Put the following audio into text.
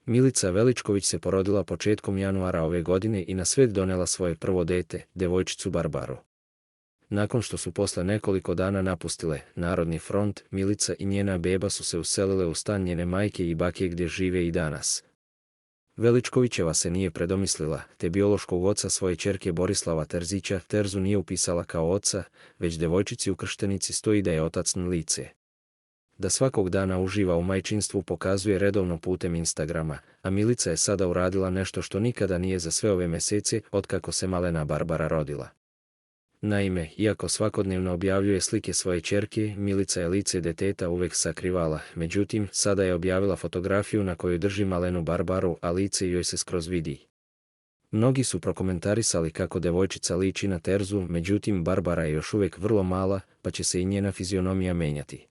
Milica Veličković se porodila početkom januara ove godine i na svijet donela svoje prvo dete, djevojčicu Barbaru. Nakon što su posle nekoliko dana napustile Narodni front, Milica i njena beba su se uselile u stan njene majke i bake gdje žive i danas. Veličkovićeva se nije predomislila, te biološkog oca svoje ćerke Borislava Terzića Terzu nije upisala kao oca, već djevojčici u krštenici stoji da je otac Lice. Da svakog dana uživa u majčinstvu pokazuje redovno putem Instagrama, a Milica je sada uradila nešto što nikada nije za sve ove mjesece otkako se malena Barbara rodila. Naime, iako svakodnevno objavljuje slike svoje ćerke, Milica je lice deteta uvijek sakrivala, međutim, sada je objavila fotografiju na kojoj drži malenu Barbaru, a lice joj se skroz vidi. Mnogi su prokomentarisali kako djevojčica liči na Terzu, međutim Barbara je još uvijek vrlo mala, pa će se i njena fizionomija menjati.